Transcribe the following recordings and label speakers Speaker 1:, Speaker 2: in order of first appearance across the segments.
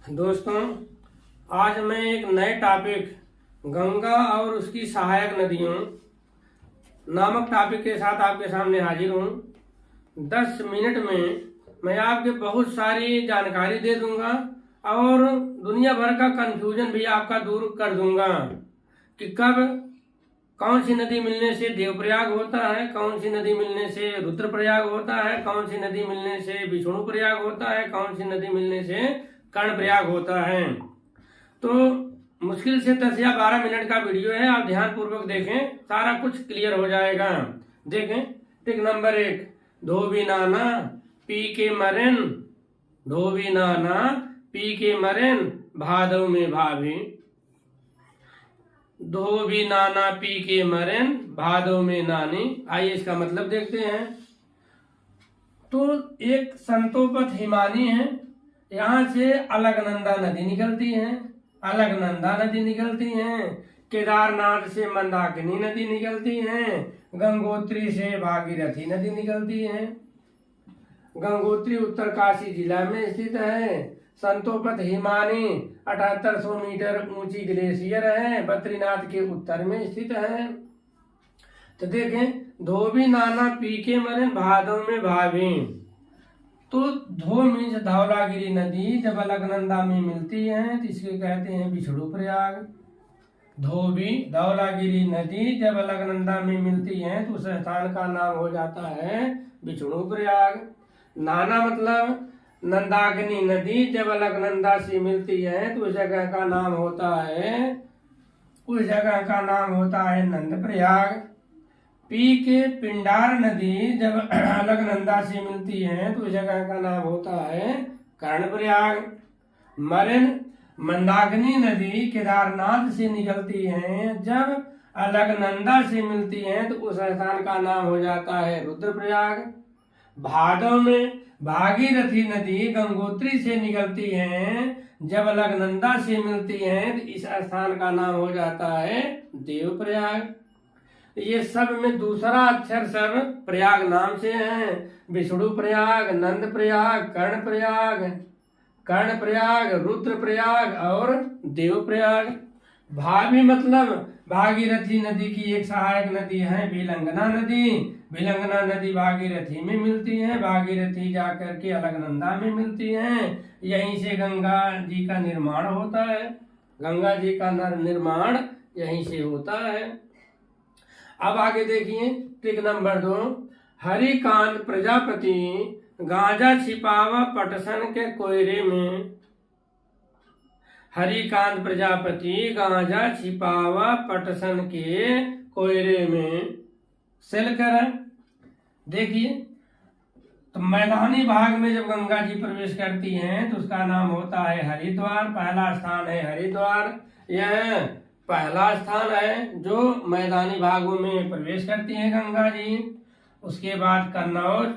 Speaker 1: दोस्तों, आज मैं एक नए टॉपिक गंगा और उसकी सहायक नदियों नामक टॉपिक के साथ आपके सामने हाजिर हूँ। 10 मिनट में मैं आपके बहुत सारी जानकारी दे दूंगा और दुनिया भर का कंफ्यूजन भी आपका दूर कर दूंगा कि कब कौन सी नदी मिलने से देवप्रयाग होता है, कौन सी नदी मिलने से रुद्रप्रयाग होता है, कौन सी नदी मिलने से विष्णु प्रयाग होता है, कौन सी नदी मिलने से कर्णप्रयाग होता है। तो मुश्किल से 10 या 12 मिनट का वीडियो है, आप ध्यान पूर्वक देखें, सारा कुछ क्लियर हो जाएगा। देखें, टिक नंबर 1, धोबी नाना पी के मरेन, धोबी नाना पी के मरेन भादव में भाभी, धोबी नाना पी के मरेन भादव में नानी। आइए इसका मतलब देखते हैं। तो एक संतोपथ हिमानी है, यहाँ से अलकनंदा नदी निकलती है, अलकनंदा नदी निकलती है, केदारनाथ से मंदाकिनी नदी निकलती है, गंगोत्री से भागीरथी नदी निकलती है। गंगोत्री उत्तरकाशी जिला में स्थित है। संतोपथ हिमानी 7800 मीटर ऊंची ग्लेशियर है, बद्रीनाथ के उत्तर में स्थित है। तो देखें, धोबी नाना पी के मरेन भादव में भाभी। तो धो मीन्स धौलागिरी नदी जब अलकनंदा में मिलती है तो इसके कहते हैं विष्णु प्रयाग। धोबी धौलागिरी नदी जब अलकनंदा में मिलती है तो उस स्थान का नाम हो जाता है विष्णु प्रयाग। नाना मतलब नंदाकिनी नदी जब अलकनंदा से मिलती है तो उस जगह का नाम होता है नंद प्रयाग। पी के पिंडार नदी जब अलकनंदा से मिलती है तो उस जगह का नाम होता है कर्णप्रयाग। मरेन मंदाकिनी नदी केदारनाथ से निकलती है, जब अलकनंदा से मिलती है तो उस स्थान का नाम हो जाता है रुद्रप्रयाग। भादव में भागीरथी नदी गंगोत्री से निकलती है, जब अलकनंदा से मिलती है तो इस स्थान का नाम हो जाता है देवप्रयाग। ये सब में दूसरा अक्षर सब प्रयाग नाम से है। विष्णु प्रयाग, नंद प्रयाग, कर्ण प्रयाग, रुद्र प्रयाग और देव प्रयाग। भाभी मतलब भागीरथी नदी की एक सहायक नदी है भिलंगना नदी। भिलंगना नदी भागीरथी में मिलती है, भागीरथी जाकर के अलकनंदा में मिलती है। यहीं से गंगा जी का निर्माण होता है, गंगा जी का निर्माण यहीं से होता है। अब आगे देखिए, टिक नंबर 2, हरिकांत प्रजापति गांजा छिपावा पटसन के कोयरे में। हरिकांत प्रजापति गांजा छिपावा पटसन के कोयरे में। सेल कर देखिए, तो मैदानी भाग में जब गंगा जी प्रवेश करती हैं तो उसका नाम होता है हरिद्वार। पहला स्थान है हरिद्वार, यह पहला स्थान है जो मैदानी भागों में प्रवेश करती है गंगा जी। उसके बाद कन्नौज,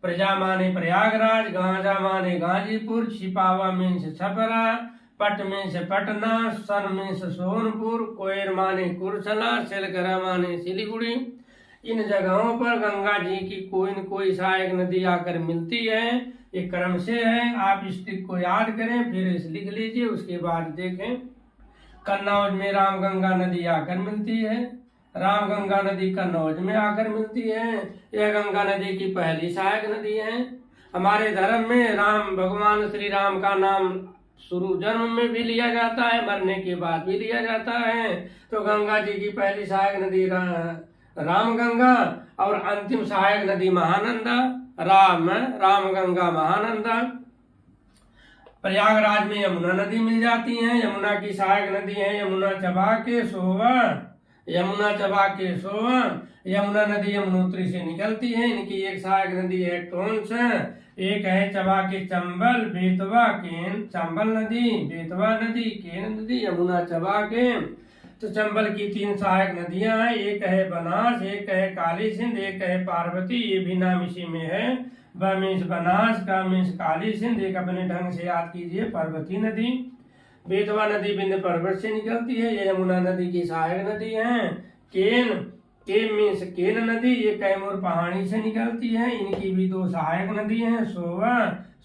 Speaker 1: प्रजा माने प्रयागराज, गांजा माने गाजीपुर, छिपावा मीन्स छपरा, पट मीन्स पटना, सन मीन्स सोनपुर, कोयर माने कुरसला, सेलकरा माने सिलीगुड़ी। इन जगहों पर गंगा जी की कोई न कोई सहायक नदी आकर मिलती है। ये क्रम से है, आप इस टिक को याद करें, फिर इस लिख लीजिए। उसके बाद देखें, कन्नौज में रामगंगा नदी आकर मिलती है, रामगंगा नदी कन्नौज में आकर मिलती है। यह गंगा नदी की पहली सहायक नदी है। हमारे धर्म में राम भगवान श्री राम का नाम शुरू जन्म में भी लिया जाता है, मरने के बाद भी लिया जाता है। तो गंगा जी की पहली सहायक नदी रामगंगा और अंतिम सहायक नदी महानंदा। रामगंगा महानंदा। प्रयागराज में यमुना नदी मिल जाती है, यमुना की सहायक नदी है यमुना चबा के सोवा। यमुना नदी यमुनोत्री से निकलती है, इनकी एक सहायक नदी है टोंस, एक है चबा के चंबल, बेतवा, केन। चंबल नदी, बेतवा नदी, केन नदी, यमुना चबा के। तो चंबल की 3 सहायक नदियां हैं, एक है बनास, एक है काली सिंध, एक है पार्वती। ये भी नाम इसी में है। ब मीन्स बनास, का मीन्स काली सिंध, एक अपने ढंग से याद कीजिए पार्वती नदी। बेतवा नदी विंध्य पर्वत से निकलती है, ये यमुना नदी की सहायक नदी है। केन मीन्स केन नदी, ये कैमूर पहाड़ी से निकलती है, इनकी भी 2 सहायक नदी हैं।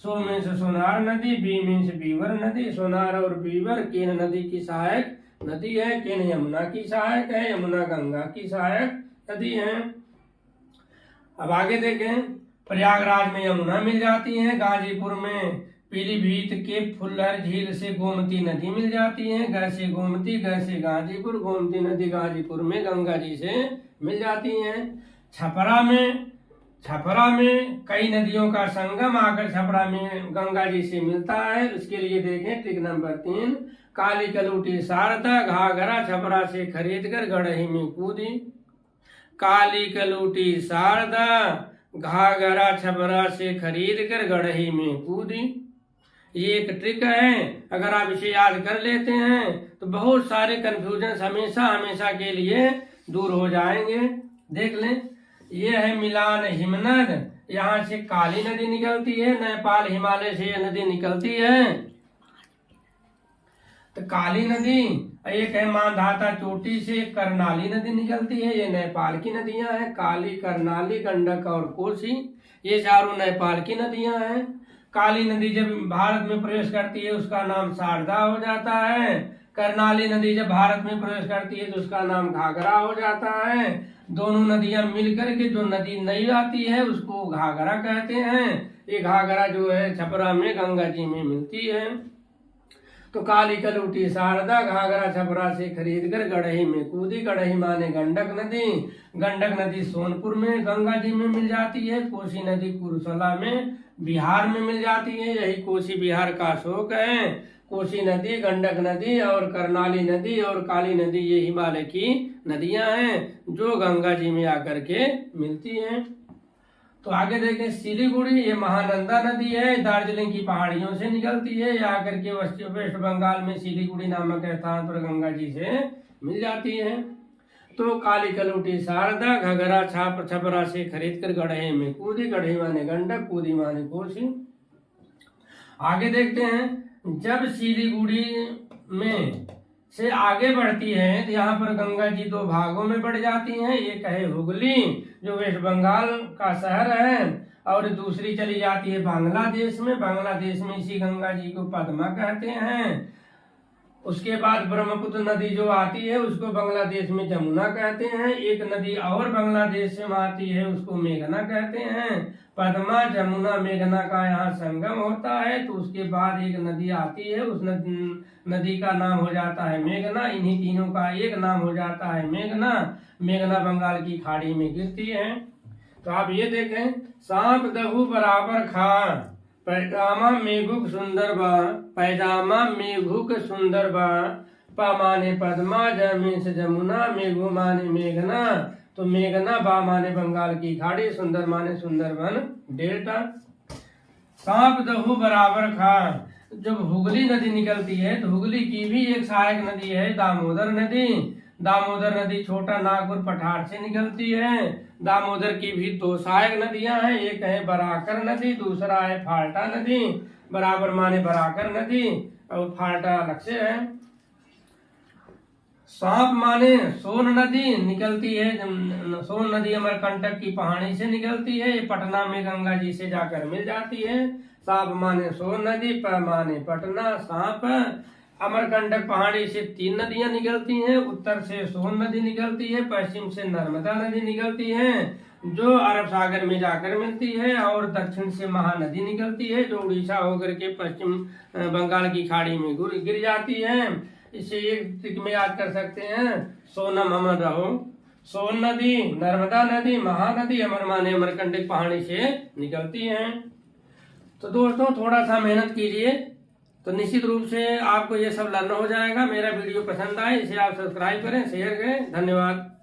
Speaker 1: सो में से सोनार नदी, बी में से बीवर नदी। सोनार और बीवर किन नदी की सहायक नदी है? किन यमुना की सहायक है? यमुना गंगा की सहायक नदी है। अब आगे देखें, प्रयागराज में यमुना मिल जाती है, गाजीपुर में पीलीभीत के फुल्लर झील से गोमती नदी मिल जाती है, ग से गोमती, ग से गाजीपुर, गोमती नदी गाजीपुर में गंगा जी से मिल जाती है। छपरा में कई नदियों का संगम आकर छपरा में गंगा जी से मिलता है। उसके लिए देखें ट्रिक नंबर 3, काली कलूटी शारदा घाघरा छपरा से खरीद कर गढ़ही में कूदी। काली कलूटी शारदा घाघरा छपरा से खरीद कर गढ़ही में कूदी। ये एक ट्रिक है, अगर आप इसे याद कर लेते हैं तो बहुत सारे कंफ्यूजन हमेशा के लिए दूर हो जाएंगे। देख लें, ये है मिलान हिमनद, यहाँ से काली नदी निकलती है, नेपाल हिमालय से यह नदी निकलती है। तो काली नदी, एक है मांधाता चोटी से करनाली नदी निकलती है, ये नेपाल की नदियां हैं। काली, करनाली, गंडक और कोसी, ये चारों नेपाल की नदियां हैं। काली नदी जब भारत में प्रवेश करती है उसका नाम शारदा हो जाता है। करनाली नदी जब भारत में प्रवेश करती है तो उसका नाम घाघरा हो जाता है। दोनों नदियां मिलकर के जो नदी नई आती है उसको घाघरा कहते हैं। ये घाघरा जो है छपरा में गंगा जी में मिलती है। तो काली कलूटी शारदा घाघरा छपरा से खरीद कर गढ़ही में कूदी। गढ़ही माने गंडक नदी, गंडक नदी सोनपुर में गंगा जी में मिल जाती है। कोसी नदी कुरुसला में बिहार में मिल जाती है, यही कोसी बिहार का अशोक है। कोसी नदी, गंडक नदी और करनाली नदी और काली नदी ये हिमालय की नदियां हैं जो गंगा जी में आकर के मिलती हैं। तो आगे देखें, सिलीगुड़ी, ये महानंदा नदी है, दार्जिलिंग की पहाड़ियों से निकलती है, ये आकर के वेस्ट बंगाल में सिलीगुड़ी नामक स्थान पर गंगा जी से मिल जाती है। तो काली कलूटी शारदा घाघरा छपरा से खरीद कर गढ़ही में कूदी। गढ़ही माने गंडक, कूदी माने कोसी। आगे देखते हैं, जब सिलीगुड़ी में से आगे बढ़ती है तो यहाँ पर गंगा जी दो भागों में बढ़ जाती हैं। एक है हुगली जो वेस्ट बंगाल का शहर है, और दूसरी चली जाती है बांग्लादेश में। बांग्लादेश में इसी गंगा जी को पद्मा कहते हैं। उसके बाद ब्रह्मपुत्र नदी जो आती है उसको बांग्लादेश में जमुना कहते हैं। एक नदी और बांग्लादेश से आती है उसको मेघना कहते हैं। पद्मा, जमुना, मेघना का यहाँ संगम होता है। तो उसके बाद एक नदी आती है, उस नदी का नाम हो जाता है मेघना। इन्हीं तीनों का एक नाम हो जाता है मेघना। मेघना बंगाल की खाड़ी में गिरती है। तो आप ये देखें, सांप दहू बराबर खान, पैजामा मेघुक सुंदर बा, पैजामा मेघुक सुंदर बा, पा माने पद्मा, जमीन से जमुना, मेघु माने मेघना। तो मेघना, बा माने बंगाल की खाड़ी, सुंदर माने सुंदरबन डेल्टा। सांप दहू बराबर खान, जब हुगली नदी निकलती है तो हुगली की भी एक सहायक नदी है दामोदर नदी। दामोदर नदी छोटा नागपुर पठार से निकलती है। दामोदर की भी दो सहायक नदियां हैं, एक है बराकर नदी, दूसरा है फाल्टा नदी। बराबर माने बराकर नदी और फाल्टा अलग से है। सांप माने सोन नदी निकलती है। सोन नदी अमरकंटक की पहाड़ी से निकलती है, ये पटना में गंगा जी से जाकर मिल जाती है। सांप माने सोन नदी, प माने पटना, सांप। अमरकंटक पहाड़ी से 3 नदियां निकलती हैं। उत्तर से सोन नदी निकलती है, पश्चिम से नर्मदा नदी निकलती है जो अरब सागर में जाकर मिलती है, और दक्षिण से महानदी निकलती है जो उड़ीसा होकर के पश्चिम बंगाल की खाड़ी में गिर जाती है। इसे एक ट्रिक में याद कर सकते हैं, सोनम अमर रहो। सोन नदी, नर्मदा नदी, महानदी अमर माने अमरकंटक पहाड़ी से निकलती है। तो दोस्तों थोड़ा सा मेहनत कीजिए तो निश्चित रूप से आपको ये सब लर्न हो जाएगा। मेरा वीडियो पसंद आए इसे आप सब्सक्राइब करें, शेयर करें। धन्यवाद।